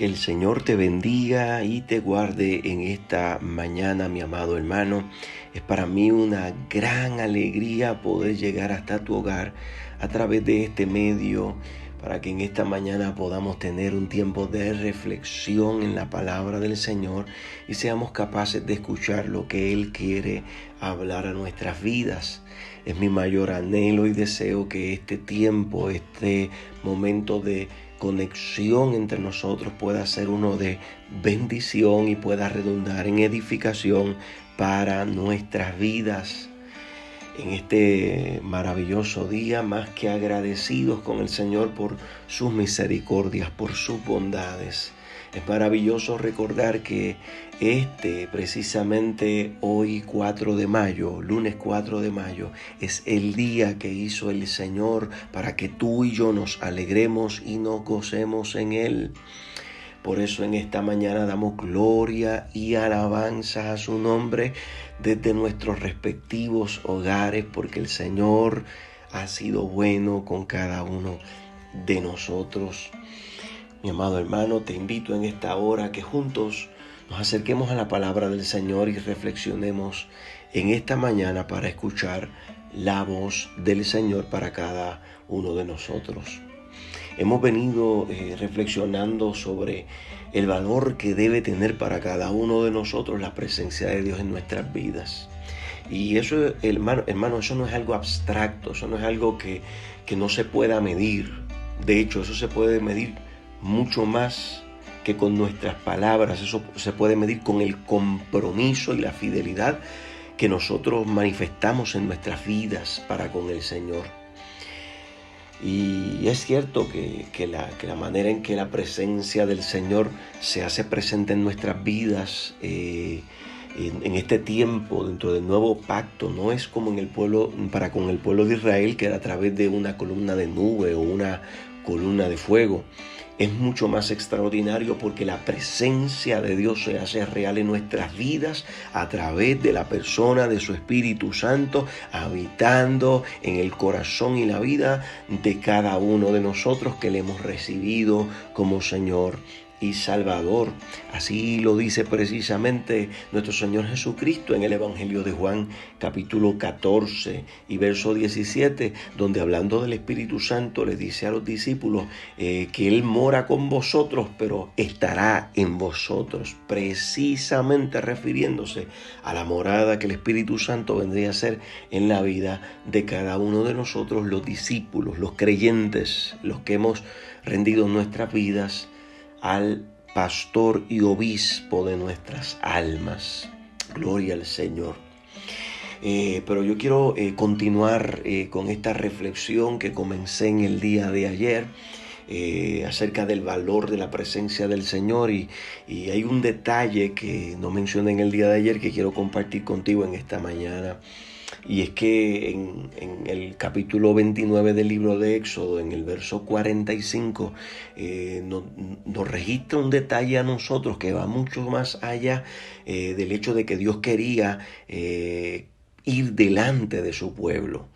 Que el Señor te bendiga y te guarde en esta mañana, mi amado hermano. Es para mí una gran alegría poder llegar hasta tu hogar a través de este medio, para que en esta mañana podamos tener un tiempo de reflexión en la palabra del Señor y seamos capaces de escuchar lo que Él quiere hablar a nuestras vidas. Es mi mayor anhelo y deseo que este tiempo, este momento de conexión entre nosotros pueda ser uno de bendición y pueda redundar en edificación para nuestras vidas. En este maravilloso día, más que agradecidos con el Señor por sus misericordias, por sus bondades. Es maravilloso recordar que precisamente hoy 4 de mayo, lunes 4 de mayo, es el día que hizo el Señor para que tú y yo nos alegremos y nos gocemos en Él. Por eso en esta mañana damos gloria y alabanza a su nombre desde nuestros respectivos hogares, porque el Señor ha sido bueno con cada uno de nosotros. Mi amado hermano, te invito en esta hora que juntos nos acerquemos a la palabra del Señor y reflexionemos en esta mañana para escuchar la voz del Señor para cada uno de nosotros. Hemos venido reflexionando sobre el valor que debe tener para cada uno de nosotros la presencia de Dios en nuestras vidas. Y eso, hermano, eso no es algo abstracto, eso no es algo que no se pueda medir. De hecho, eso se puede medir mucho más que con nuestras palabras. Eso se puede medir con el compromiso y la fidelidad que nosotros manifestamos en nuestras vidas para con el Señor. Y es cierto que la manera en que la presencia del Señor se hace presente en nuestras vidas en este tiempo, dentro del nuevo pacto, no es como para con el pueblo de Israel, que era a través de una columna de nube o una columna de fuego. Es mucho más extraordinario porque la presencia de Dios se hace real en nuestras vidas a través de la persona de su Espíritu Santo, habitando en el corazón y la vida de cada uno de nosotros que le hemos recibido como Señor y Salvador. Así lo dice precisamente nuestro Señor Jesucristo en el Evangelio de Juan, capítulo 14 y verso 17, donde hablando del Espíritu Santo le dice a los discípulos que Él mora con vosotros, pero estará en vosotros, precisamente refiriéndose a la morada que el Espíritu Santo vendría a ser en la vida de cada uno de nosotros, los discípulos, los creyentes, los que hemos rendido nuestras vidas al pastor y obispo de nuestras almas. Gloria al Señor. Pero yo quiero continuar con esta reflexión que comencé en el día de ayer acerca del valor de la presencia del Señor, y hay un detalle que no mencioné en el día de ayer que quiero compartir contigo en esta mañana. Y es que en el capítulo 29 del libro de Éxodo, en el verso 45, nos registra un detalle a nosotros que va mucho más allá del hecho de que Dios quería ir delante de su pueblo.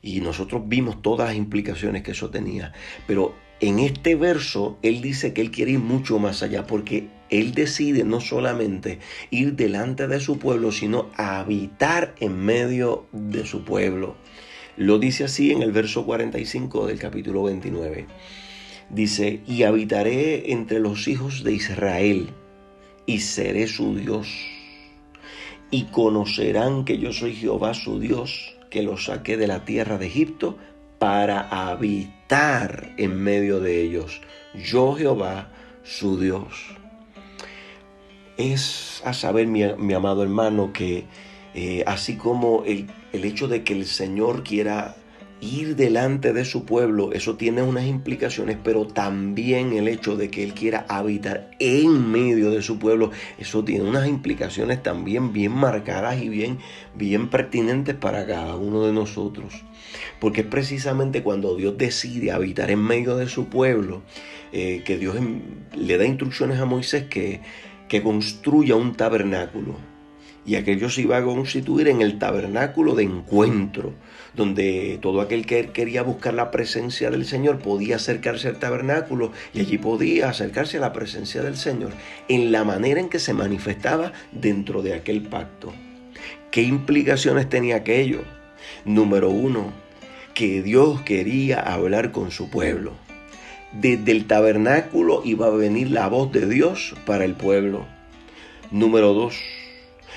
Y nosotros vimos todas las implicaciones que eso tenía. Pero en este verso, Él dice que Él quiere ir mucho más allá, porque Él decide no solamente ir delante de su pueblo, sino habitar en medio de su pueblo. Lo dice así en el verso 45 del capítulo 29. Dice: y habitaré entre los hijos de Israel, y seré su Dios. Y conocerán que yo soy Jehová su Dios, que los saqué de la tierra de Egipto para habitar en medio de ellos. Yo, Jehová, su Dios. Es a saber, mi amado hermano, que así como el hecho de que el Señor quiera ir delante de su pueblo, eso tiene unas implicaciones, pero también el hecho de que Él quiera habitar en medio de su pueblo, eso tiene unas implicaciones también bien marcadas y bien pertinentes para cada uno de nosotros. Porque es precisamente cuando Dios decide habitar en medio de su pueblo, que Dios le da instrucciones a Moisés que construya un tabernáculo. Y aquello se iba a constituir en el tabernáculo de encuentro, donde todo aquel que quería buscar la presencia del Señor podía acercarse al tabernáculo y allí podía acercarse a la presencia del Señor en la manera en que se manifestaba dentro de aquel pacto. ¿Qué implicaciones tenía aquello? Número 1, que Dios quería hablar con su pueblo. Desde el tabernáculo iba a venir la voz de Dios para el pueblo. Número 2,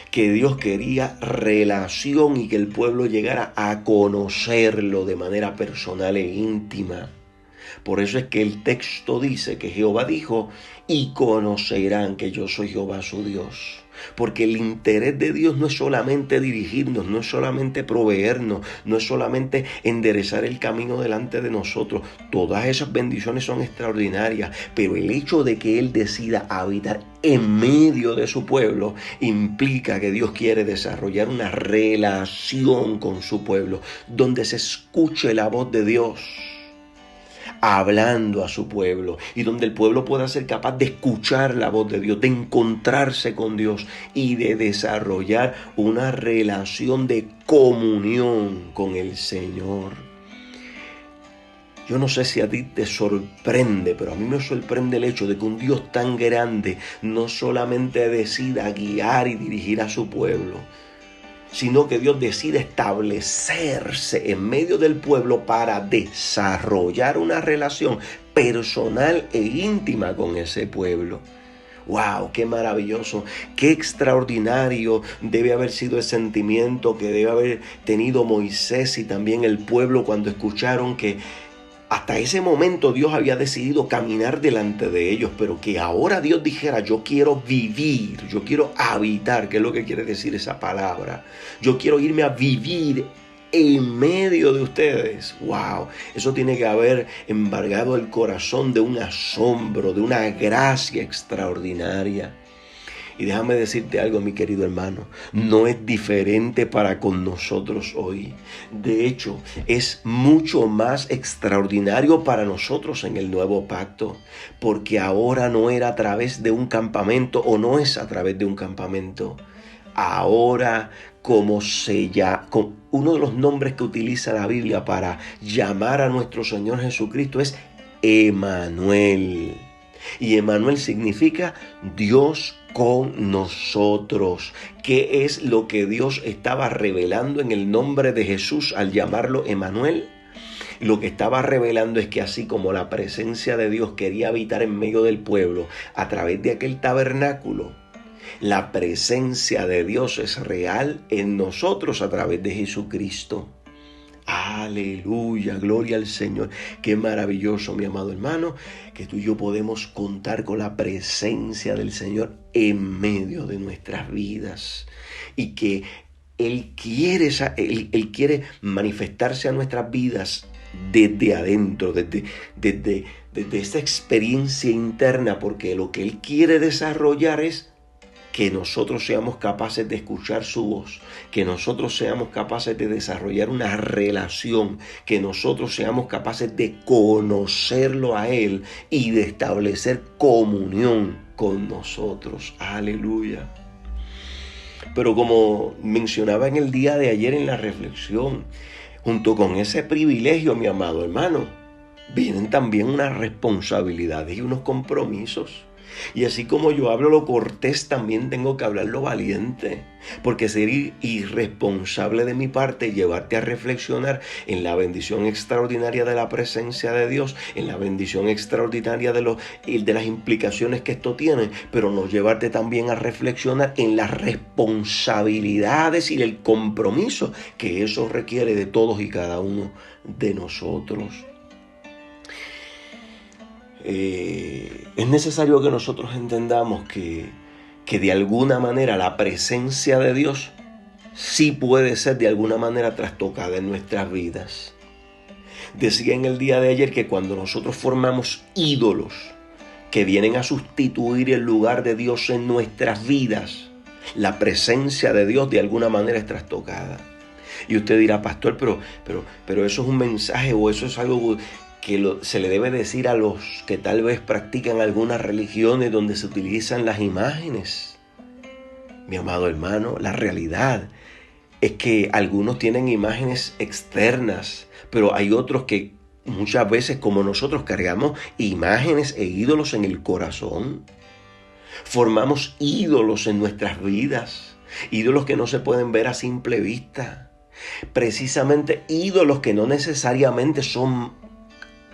que Dios quería relación y que el pueblo llegara a conocerlo de manera personal e íntima. Por eso es que el texto dice que Jehová dijo, y conocerán que yo soy Jehová su Dios. Porque el interés de Dios no es solamente dirigirnos, no es solamente proveernos, no es solamente enderezar el camino delante de nosotros. Todas esas bendiciones son extraordinarias, pero el hecho de que Él decida habitar en medio de su pueblo implica que Dios quiere desarrollar una relación con su pueblo, donde se escuche la voz de Dios hablando a su pueblo y donde el pueblo pueda ser capaz de escuchar la voz de Dios, de encontrarse con Dios y de desarrollar una relación de comunión con el Señor. Yo no sé si a ti te sorprende, pero a mí me sorprende el hecho de que un Dios tan grande no solamente decida guiar y dirigir a su pueblo, sino que Dios decide establecerse en medio del pueblo para desarrollar una relación personal e íntima con ese pueblo. ¡Wow! ¡Qué maravilloso! ¡Qué extraordinario debe haber sido el sentimiento que debe haber tenido Moisés y también el pueblo cuando escucharon que hasta ese momento Dios había decidido caminar delante de ellos, pero que ahora Dios dijera, yo quiero vivir, yo quiero habitar, ¿qué es lo que quiere decir esa palabra? Yo quiero irme a vivir en medio de ustedes. ¡Wow! Eso tiene que haber embargado el corazón de un asombro, de una gracia extraordinaria. Y déjame decirte algo, mi querido hermano, no es diferente para con nosotros hoy. De hecho, es mucho más extraordinario para nosotros en el nuevo pacto, porque ahora no era a través de un campamento o no es a través de un campamento. Ahora, como uno de los nombres que utiliza la Biblia para llamar a nuestro Señor Jesucristo es Emmanuel. Y Emmanuel significa Dios con nosotros. ¿Qué es lo que Dios estaba revelando en el nombre de Jesús al llamarlo Emmanuel? Lo que estaba revelando es que así como la presencia de Dios quería habitar en medio del pueblo a través de aquel tabernáculo, la presencia de Dios es real en nosotros a través de Jesucristo. Aleluya, gloria al Señor. Qué maravilloso, mi amado hermano, que tú y yo podemos contar con la presencia del Señor en medio de nuestras vidas y que Él quiere manifestarse a nuestras vidas desde adentro, desde esa experiencia interna, porque lo que Él quiere desarrollar es que nosotros seamos capaces de escuchar su voz, que nosotros seamos capaces de desarrollar una relación, que nosotros seamos capaces de conocerlo a Él y de establecer comunión con nosotros. Aleluya. Pero como mencionaba en el día de ayer en la reflexión, junto con ese privilegio, mi amado hermano, vienen también unas responsabilidades y unos compromisos. Y así como yo hablo lo cortés, también tengo que hablar lo valiente, porque sería irresponsable de mi parte llevarte a reflexionar en la bendición extraordinaria de la presencia de Dios, en la bendición extraordinaria de las implicaciones que esto tiene, pero no llevarte también a reflexionar en las responsabilidades y el compromiso que eso requiere de todos y cada uno de nosotros. Es necesario que nosotros entendamos que de alguna manera la presencia de Dios sí puede ser de alguna manera trastocada en nuestras vidas. Decía en el día de ayer que cuando nosotros formamos ídolos que vienen a sustituir el lugar de Dios en nuestras vidas, la presencia de Dios de alguna manera es trastocada. Y usted dirá, pastor, pero eso es un mensaje o eso es algo que se le debe decir a los que tal vez practican algunas religiones donde se utilizan las imágenes. mi amado hermano, la realidad es que algunos tienen imágenes externas, pero hay otros que muchas veces, como nosotros, cargamos imágenes e ídolos en el corazón. Formamos ídolos en nuestras vidas, ídolos que no se pueden ver a simple vista. Precisamente ídolos que no necesariamente son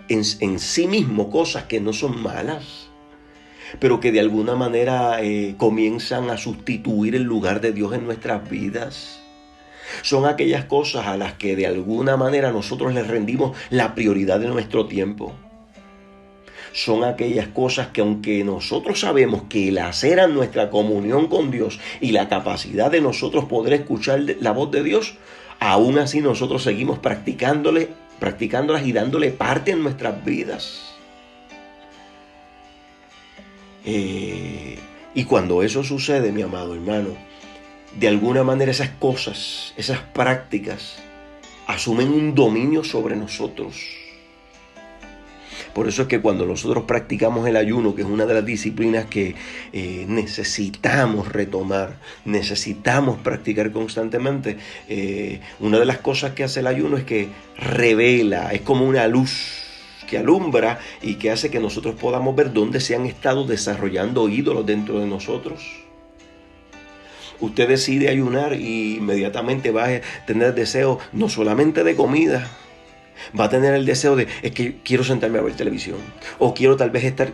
en sí mismos cosas que no son malas, pero que de alguna manera comienzan a sustituir el lugar de Dios en nuestras vidas. Son aquellas cosas a las que de alguna manera nosotros les rendimos la prioridad de nuestro tiempo. Son aquellas cosas que, aunque nosotros sabemos que el hacer a nuestra comunión con Dios y la capacidad de nosotros poder escuchar la voz de Dios, aún así nosotros seguimos practicándolas y dándole parte en nuestras vidas. Y cuando eso sucede, mi amado hermano, de alguna manera esas cosas, esas prácticas, asumen un dominio sobre nosotros. Por eso es que cuando nosotros practicamos el ayuno, que es una de las disciplinas que necesitamos retomar, necesitamos practicar constantemente, una de las cosas que hace el ayuno es que revela, es como una luz que alumbra y que hace que nosotros podamos ver dónde se han estado desarrollando ídolos dentro de nosotros. Usted decide ayunar y inmediatamente va a tener deseo no solamente de comida, va a tener el deseo de, es que quiero sentarme a ver televisión, o quiero tal vez estar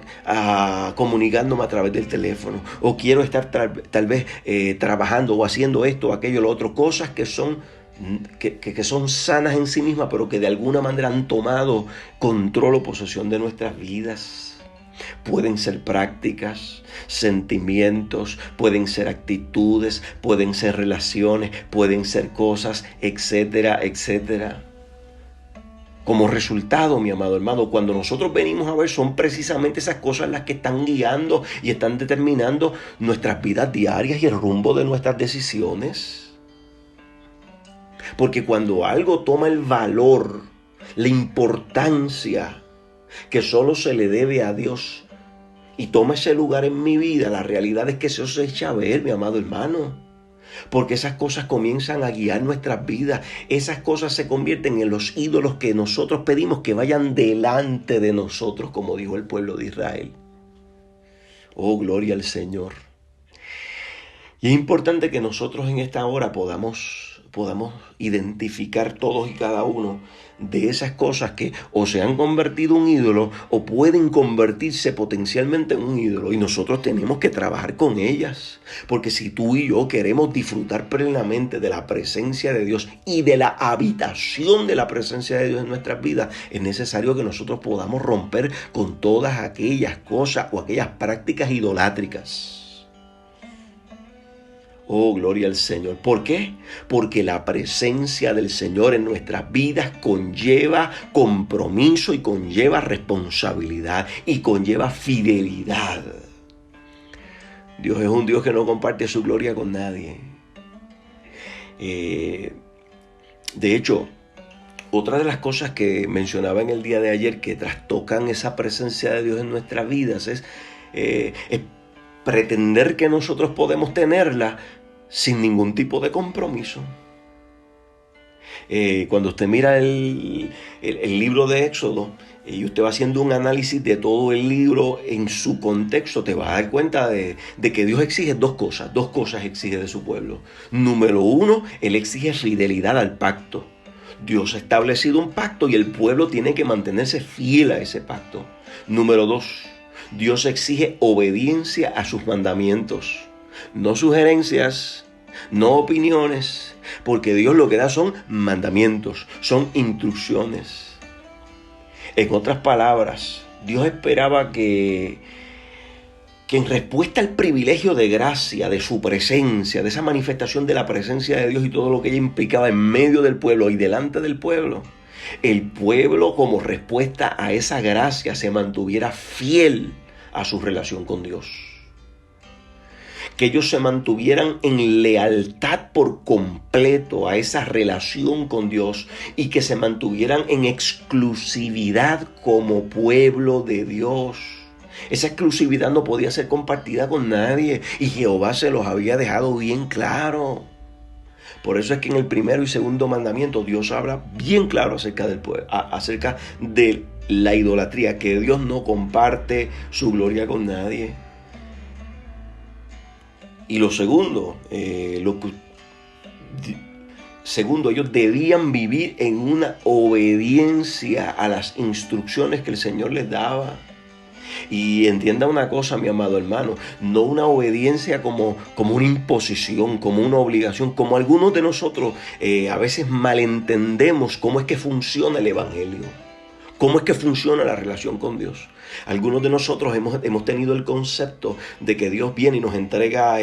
comunicándome a través del teléfono, o quiero estar tal vez trabajando o haciendo esto o aquello, lo otro, cosas que son sanas en sí mismas, pero que de alguna manera han tomado control o posesión de nuestras vidas. Pueden ser prácticas, sentimientos, pueden ser actitudes, pueden ser relaciones, pueden ser cosas, etcétera, etcétera. Como resultado, mi amado hermano, cuando nosotros venimos a ver, son precisamente esas cosas las que están guiando y están determinando nuestras vidas diarias y el rumbo de nuestras decisiones. Porque cuando algo toma el valor, la importancia que solo se le debe a Dios y toma ese lugar en mi vida, la realidad es que eso se echa a ver, mi amado hermano. Porque esas cosas comienzan a guiar nuestras vidas. Esas cosas se convierten en los ídolos que nosotros pedimos que vayan delante de nosotros, como dijo el pueblo de Israel. Oh, gloria al Señor. Y es importante que nosotros en esta hora podamos identificar todos y cada uno de esas cosas que o se han convertido en un ídolo o pueden convertirse potencialmente en un ídolo, y nosotros tenemos que trabajar con ellas, porque si tú y yo queremos disfrutar plenamente de la presencia de Dios y de la habitación de la presencia de Dios en nuestras vidas, es necesario que nosotros podamos romper con todas aquellas cosas o aquellas prácticas idolátricas. Oh, gloria al Señor. ¿Por qué? Porque la presencia del Señor en nuestras vidas conlleva compromiso y conlleva responsabilidad y conlleva fidelidad. Dios es un Dios que no comparte su gloria con nadie. De hecho, otra de las cosas que mencionaba en el día de ayer que trastocan esa presencia de Dios en nuestras vidas es pretender que nosotros podemos tenerla sin ningún tipo de compromiso. Cuando usted mira el libro de Éxodo y usted va haciendo un análisis de todo el libro en su contexto, te va a dar cuenta de que Dios exige dos cosas exige de su pueblo. Número uno, Él exige fidelidad al pacto. Dios ha establecido un pacto y el pueblo tiene que mantenerse fiel a ese pacto. Número dos, Dios exige obediencia a sus mandamientos, no sugerencias, no opiniones, porque Dios lo que da son mandamientos, son instrucciones. En otras palabras, Dios esperaba que en respuesta al privilegio de gracia, de su presencia, de esa manifestación de la presencia de Dios y todo lo que ella implicaba en medio del pueblo y delante del pueblo, el pueblo como respuesta a esa gracia se mantuviera fiel a su relación con Dios. Que ellos se mantuvieran en lealtad por completo a esa relación con Dios y que se mantuvieran en exclusividad como pueblo de Dios. Esa exclusividad no podía ser compartida con nadie y Jehová se los había dejado bien claro. Por eso es que en el primero y segundo mandamiento Dios habla bien claro acerca de la idolatría, que Dios no comparte su gloria con nadie. Y lo segundo, ellos debían vivir en una obediencia a las instrucciones que el Señor les daba. Y entienda una cosa, mi amado hermano, no una obediencia como una imposición, como una obligación, como algunos de nosotros a veces malentendemos cómo es que funciona el Evangelio, cómo es que funciona la relación con Dios. Algunos de nosotros hemos tenido el concepto de que Dios viene y nos entrega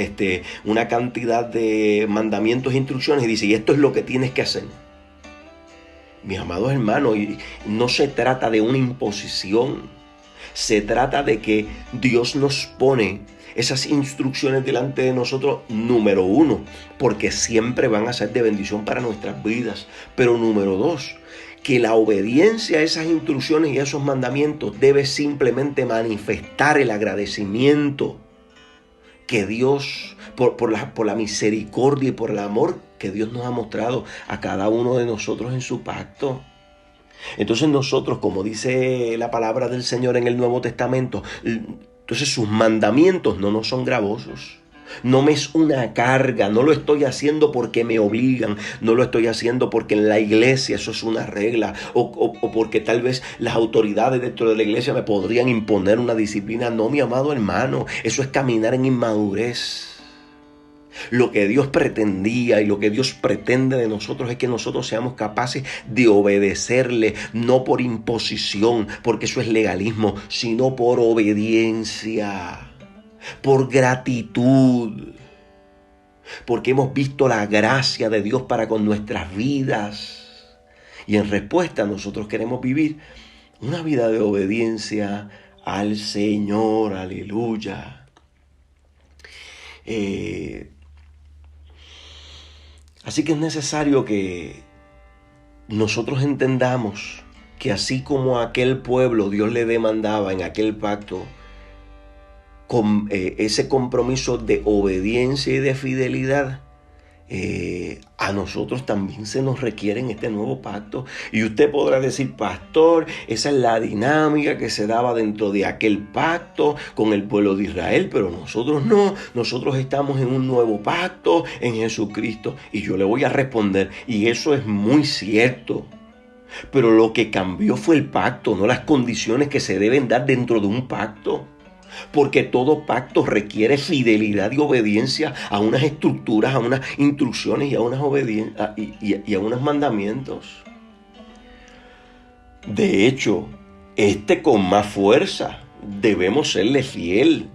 una cantidad de mandamientos e instrucciones y dice, y esto es lo que tienes que hacer. Mis amados hermanos, y no se trata de una imposición. Se trata de que Dios nos pone esas instrucciones delante de nosotros, número uno, porque siempre van a ser de bendición para nuestras vidas. Pero número dos, que la obediencia a esas instrucciones y a esos mandamientos debe simplemente manifestar el agradecimiento que Dios, por la misericordia y por el amor que Dios nos ha mostrado a cada uno de nosotros en su pacto. Entonces nosotros, como dice la palabra del Señor en el Nuevo Testamento, entonces sus mandamientos no nos son gravosos. No me es una carga, no lo estoy haciendo porque me obligan, no lo estoy haciendo porque en la iglesia eso es una regla o porque tal vez las autoridades dentro de la iglesia me podrían imponer una disciplina. No, mi amado hermano, eso es caminar en inmadurez. Lo que Dios pretendía y lo que Dios pretende de nosotros es que nosotros seamos capaces de obedecerle, no por imposición, porque eso es legalismo, sino por obediencia, por gratitud, porque hemos visto la gracia de Dios para con nuestras vidas. Y en respuesta nosotros queremos vivir una vida de obediencia al Señor, aleluya. Así que es necesario que nosotros entendamos que así como a aquel pueblo Dios le demandaba en aquel pacto con ese compromiso de obediencia y de fidelidad, a nosotros también se nos requiere en este nuevo pacto. Y usted podrá decir, pastor, esa es la dinámica que se daba dentro de aquel pacto con el pueblo de Israel, pero nosotros no, nosotros estamos en un nuevo pacto en Jesucristo. Y yo le voy a responder, y eso es muy cierto, pero lo que cambió fue el pacto, no las condiciones que se deben dar dentro de un pacto. Porque todo pacto requiere fidelidad y obediencia a unas estructuras, a unas instrucciones y a unas y a unos mandamientos. De hecho, con más fuerza debemos serle fiel,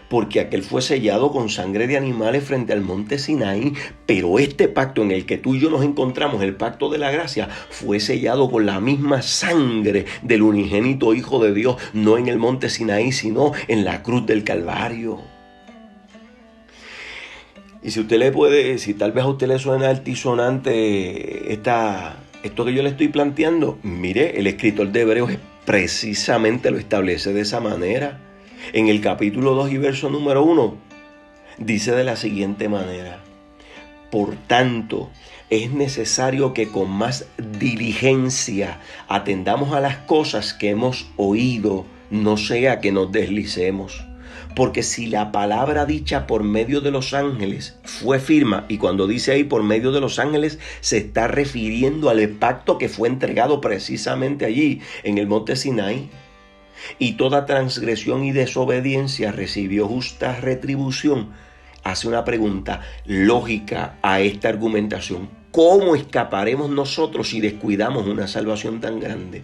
porque aquel fue sellado con sangre de animales frente al monte Sinaí, pero este pacto en el que tú y yo nos encontramos, el pacto de la gracia, fue sellado con la misma sangre del unigénito Hijo de Dios, no en el monte Sinaí, sino en la cruz del Calvario. Y si tal vez a usted le suena altisonante esto que yo le estoy planteando, mire, el escritor de Hebreos precisamente lo establece de esa manera. En el capítulo 2 y verso número 1, dice de la siguiente manera: por tanto, es necesario que con más diligencia atendamos a las cosas que hemos oído, no sea que nos deslicemos. Porque si la palabra dicha por medio de los ángeles fue firme, y cuando dice ahí por medio de los ángeles, se está refiriendo al pacto que fue entregado precisamente allí en el monte Sinaí. Y toda transgresión y desobediencia recibió justa retribución. Hace una pregunta lógica a esta argumentación: ¿cómo escaparemos nosotros si descuidamos una salvación tan grande?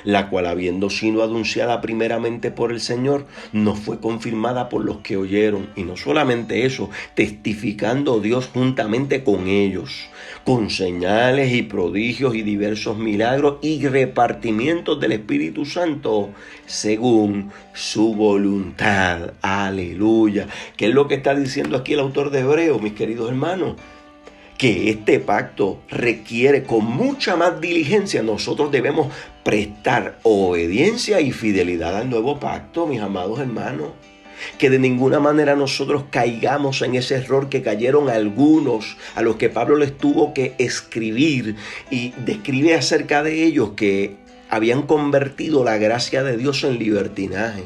La cual, habiendo sido anunciada primeramente por el Señor, nos fue confirmada por los que oyeron. Y no solamente eso, testificando Dios juntamente con ellos, con señales y prodigios y diversos milagros y repartimientos del Espíritu Santo, según su voluntad. Aleluya. ¿Qué es lo que está diciendo aquí el autor de Hebreos, mis queridos hermanos? que este pacto requiere con mucha más diligencia. Nosotros debemos prestar obediencia y fidelidad al nuevo pacto, mis amados hermanos. Que de ninguna manera nosotros caigamos en ese error que cayeron algunos, a los que Pablo les tuvo que escribir y describe acerca de ellos, que habían convertido la gracia de Dios en libertinaje.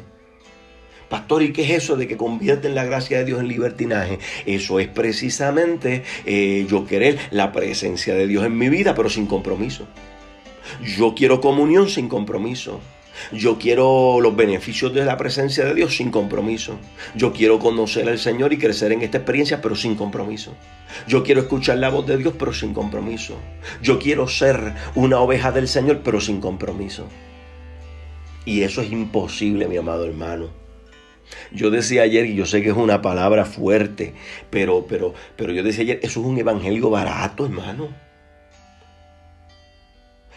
Pastor, ¿y qué es eso de que convierten la gracia de Dios en libertinaje? Eso es precisamente yo querer la presencia de Dios en mi vida, pero sin compromiso. Yo quiero comunión sin compromiso. Yo quiero los beneficios de la presencia de Dios sin compromiso. Yo quiero conocer al Señor y crecer en esta experiencia, pero sin compromiso. Yo quiero escuchar la voz de Dios, pero sin compromiso. Yo quiero ser una oveja del Señor, pero sin compromiso. Y eso es imposible, mi amado hermano. Yo decía ayer, y yo sé que es una palabra fuerte, pero yo decía ayer, eso es un evangelio barato, hermano.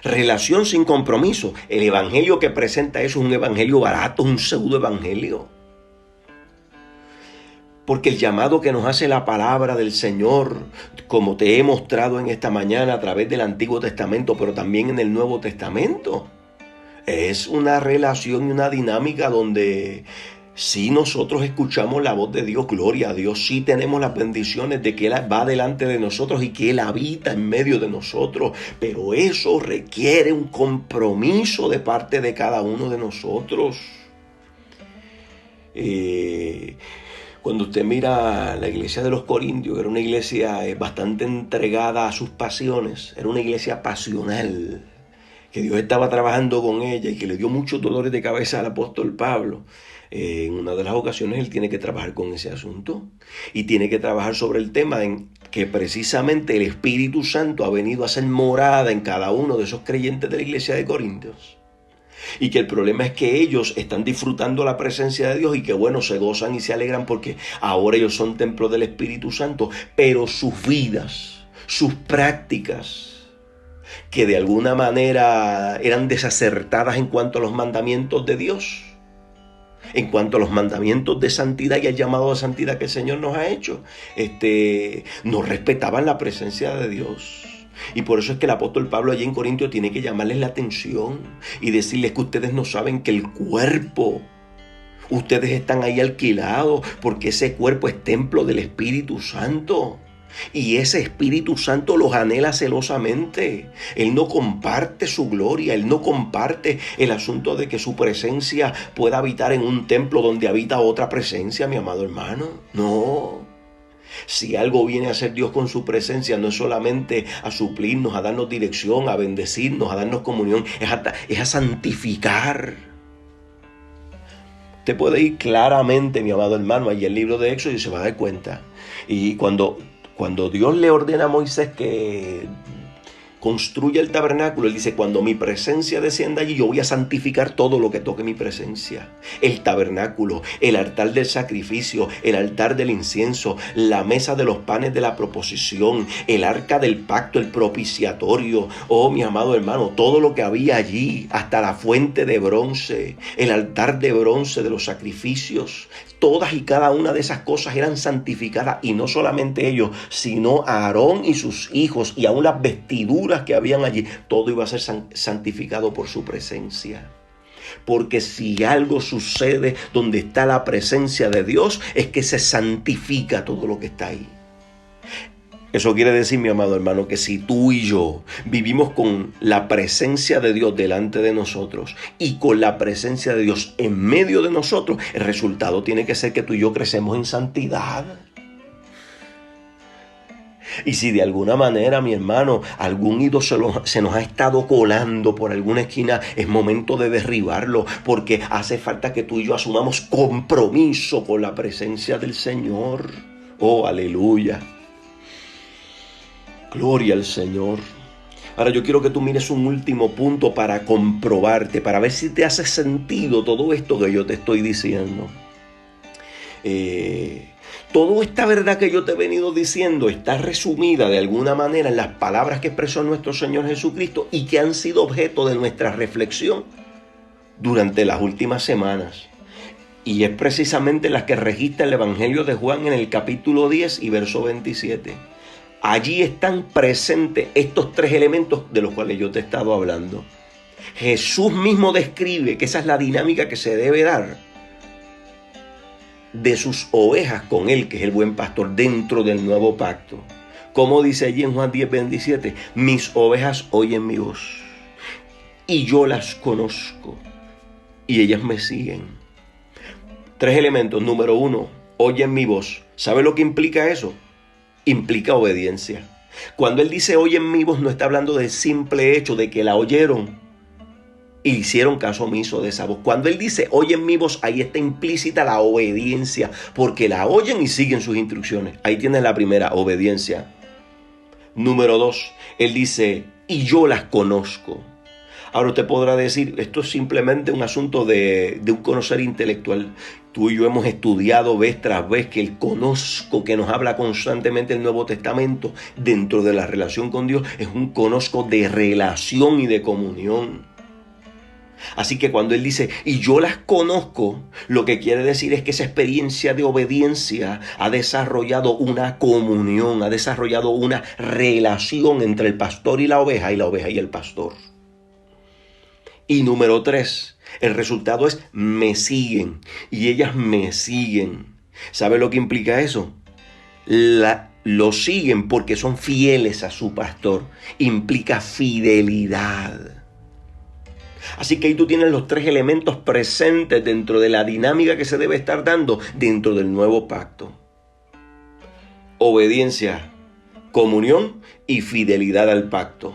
Relación sin compromiso. El evangelio que presenta eso es un evangelio barato, un pseudo evangelio. Porque el llamado que nos hace la palabra del Señor, como te he mostrado en esta mañana a través del Antiguo Testamento, pero también en el Nuevo Testamento, es una relación y una dinámica donde sí nosotros escuchamos la voz de Dios, gloria a Dios, sí tenemos las bendiciones de que Él va delante de nosotros y que Él habita en medio de nosotros, pero eso requiere un compromiso de parte de cada uno de nosotros. Cuando usted mira la iglesia de los Corintios, era una iglesia bastante entregada a sus pasiones, era una iglesia pasional, que Dios estaba trabajando con ella y que le dio muchos dolores de cabeza al apóstol Pablo. En una de las ocasiones él tiene que trabajar con ese asunto y tiene que trabajar sobre el tema en que precisamente el Espíritu Santo ha venido a hacer morada en cada uno de esos creyentes de la iglesia de Corintios. Y que el problema es que ellos están disfrutando la presencia de Dios y que bueno, se gozan y se alegran porque ahora ellos son templos del Espíritu Santo, pero sus vidas, sus prácticas, que de alguna manera eran desacertadas en cuanto a los mandamientos de Dios, en cuanto a los mandamientos de santidad y el llamado de santidad que el Señor nos ha hecho, no respetaban la presencia de Dios. Y por eso es que el apóstol Pablo allí en Corintios tiene que llamarles la atención y decirles que ustedes no saben que el cuerpo, ustedes están ahí alquilados porque ese cuerpo es templo del Espíritu Santo. Y ese Espíritu Santo los anhela celosamente. Él no comparte su gloria, Él no comparte el asunto de que su presencia pueda habitar en un templo donde habita otra presencia, mi amado hermano. No. Si algo viene a hacer Dios con su presencia, no es solamente a suplirnos, a darnos dirección, a bendecirnos, a darnos comunión, es a santificar. Usted puede ir claramente, mi amado hermano, allí en el libro de Éxodo y se va a dar cuenta. Y cuando Dios le ordena a Moisés que construya el tabernáculo, él dice, cuando mi presencia descienda allí, yo voy a santificar todo lo que toque mi presencia. El tabernáculo, el altar del sacrificio, el altar del incienso, la mesa de los panes de la proposición, el arca del pacto, el propiciatorio. Oh, mi amado hermano, todo lo que había allí, hasta la fuente de bronce, el altar de bronce de los sacrificios, todas y cada una de esas cosas eran santificadas, y no solamente ellos, sino Aarón y sus hijos, y aún las vestiduras que habían allí, todo iba a ser santificado por su presencia. Porque si algo sucede donde está la presencia de Dios, es que se santifica todo lo que está ahí. Eso quiere decir, mi amado hermano, que si tú y yo vivimos con la presencia de Dios delante de nosotros y con la presencia de Dios en medio de nosotros, el resultado tiene que ser que tú y yo crecemos en santidad. Y si de alguna manera, mi hermano, algún ídolo se nos ha estado colando por alguna esquina, es momento de derribarlo, porque hace falta que tú y yo asumamos compromiso con la presencia del Señor. Oh, aleluya. Gloria al Señor. Ahora yo quiero que tú mires un último punto para comprobarte, para ver si te hace sentido todo esto que yo te estoy diciendo. Toda esta verdad que yo te he venido diciendo está resumida de alguna manera en las palabras que expresó nuestro Señor Jesucristo y que han sido objeto de nuestra reflexión durante las últimas semanas. Y es precisamente las que registra el Evangelio de Juan en el capítulo 10 y verso 27. Allí están presentes estos tres elementos de los cuales yo te he estado hablando. Jesús mismo describe que esa es la dinámica que se debe dar de sus ovejas con él, que es el buen pastor, dentro del nuevo pacto. Como dice allí en Juan 10:27, mis ovejas oyen mi voz y yo las conozco y ellas me siguen. Tres elementos. Número uno, oyen mi voz. ¿Sabe lo que implica eso? Implica obediencia. Cuando él dice oyen mi voz, no está hablando del simple hecho de que la oyeron y hicieron caso omiso de esa voz. Cuando él dice oyen mi voz, ahí está implícita la obediencia, porque la oyen y siguen sus instrucciones. Ahí tienes la primera, obediencia. Número dos, él dice y yo las conozco. Ahora usted podrá decir, esto es simplemente un asunto de un conocer intelectual. Tú y yo hemos estudiado vez tras vez que el conozco que nos habla constantemente el Nuevo Testamento dentro de la relación con Dios es un conozco de relación y de comunión. Así que cuando él dice, y yo las conozco, lo que quiere decir es que esa experiencia de obediencia ha desarrollado una comunión, ha desarrollado una relación entre el pastor y la oveja y el pastor. Y número tres, el resultado es me siguen y ellas me siguen. ¿Sabe lo que implica eso? Lo siguen porque son fieles a su pastor. Implica fidelidad. Así que ahí tú tienes los tres elementos presentes dentro de la dinámica que se debe estar dando dentro del nuevo pacto. Obediencia, comunión y fidelidad al pacto.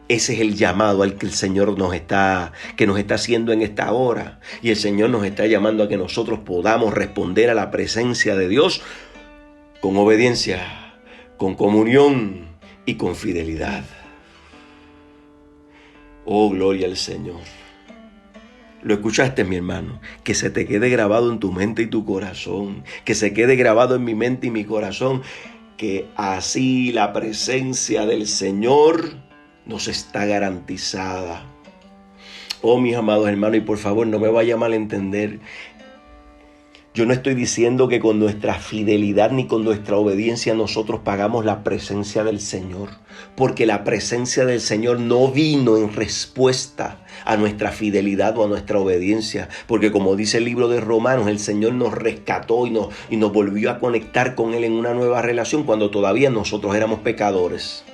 Ese es el llamado al que el Señor nos está haciendo en esta hora. Y el Señor nos está llamando a que nosotros podamos responder a la presencia de Dios con obediencia, con comunión y con fidelidad. Oh, gloria al Señor. ¿Lo escuchaste, mi hermano? Que se te quede grabado en tu mente y tu corazón. Que se quede grabado en mi mente y mi corazón. Que así la presencia del Señor nos está garantizada. Oh, mis amados hermanos, y por favor no me vaya a malentender. Yo no estoy diciendo que con nuestra fidelidad ni con nuestra obediencia nosotros pagamos la presencia del Señor, porque la presencia del Señor no vino en respuesta a nuestra fidelidad o a nuestra obediencia, porque como dice el libro de Romanos, el Señor nos rescató y nos volvió a conectar con Él en una nueva relación cuando todavía nosotros éramos pecadores.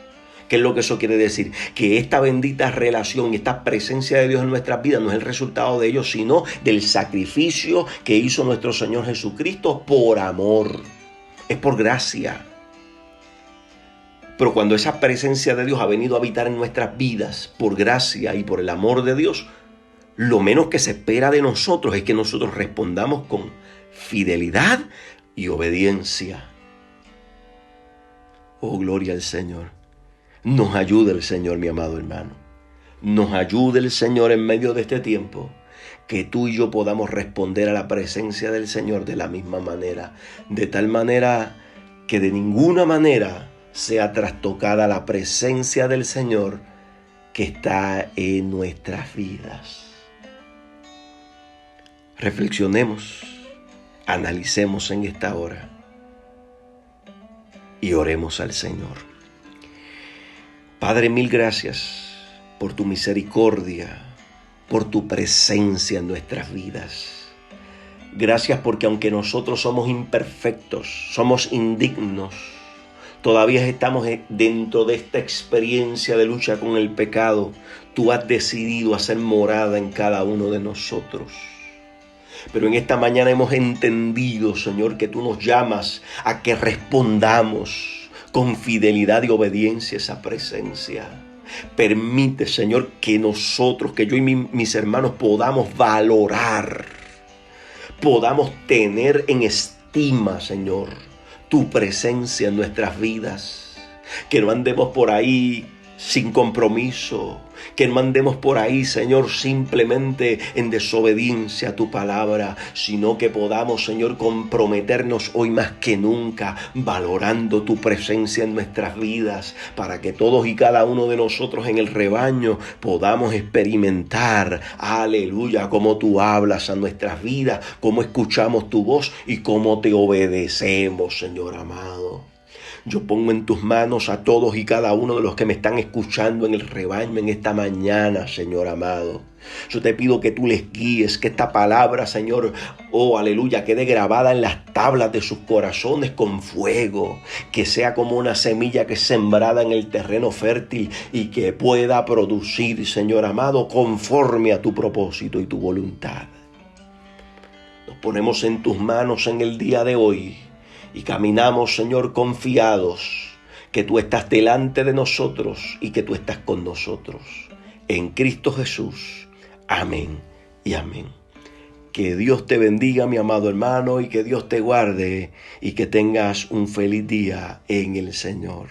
¿Qué es lo que eso quiere decir? Que esta bendita relación y esta presencia de Dios en nuestras vidas no es el resultado de ello, sino del sacrificio que hizo nuestro Señor Jesucristo por amor. Es por gracia. Pero cuando esa presencia de Dios ha venido a habitar en nuestras vidas por gracia y por el amor de Dios, lo menos que se espera de nosotros es que nosotros respondamos con fidelidad y obediencia. Oh, gloria al Señor. Nos ayude el Señor, mi amado hermano. Nos ayude el Señor en medio de este tiempo. Que tú y yo podamos responder a la presencia del Señor de la misma manera. De tal manera que de ninguna manera sea trastocada la presencia del Señor que está en nuestras vidas. Reflexionemos, analicemos en esta hora y oremos al Señor. Padre, mil gracias por tu misericordia, por tu presencia en nuestras vidas. Gracias porque aunque nosotros somos imperfectos, somos indignos, todavía estamos dentro de esta experiencia de lucha con el pecado. Tú has decidido hacer morada en cada uno de nosotros. Pero en esta mañana hemos entendido, Señor, que tú nos llamas a que respondamos con fidelidad y obediencia a esa presencia. Permite, Señor, que nosotros, que yo y mis hermanos podamos valorar, podamos tener en estima, Señor, tu presencia en nuestras vidas. Que no andemos por ahí sin compromiso, que no andemos por ahí, Señor, simplemente en desobediencia a tu palabra, sino que podamos, Señor, comprometernos hoy más que nunca, valorando tu presencia en nuestras vidas, para que todos y cada uno de nosotros en el rebaño podamos experimentar, aleluya, cómo tú hablas a nuestras vidas, cómo escuchamos tu voz y cómo te obedecemos, Señor amado. Yo pongo en tus manos a todos y cada uno de los que me están escuchando en el rebaño en esta mañana, Señor amado. Yo te pido que tú les guíes, que esta palabra, Señor, oh aleluya, quede grabada en las tablas de sus corazones con fuego, que sea como una semilla que es sembrada en el terreno fértil y que pueda producir, Señor amado, conforme a tu propósito y tu voluntad. Nos ponemos en tus manos en el día de hoy y caminamos, Señor, confiados que tú estás delante de nosotros y que tú estás con nosotros. En Cristo Jesús. Amén y amén. Que Dios te bendiga, mi amado hermano, y que Dios te guarde y que tengas un feliz día en el Señor.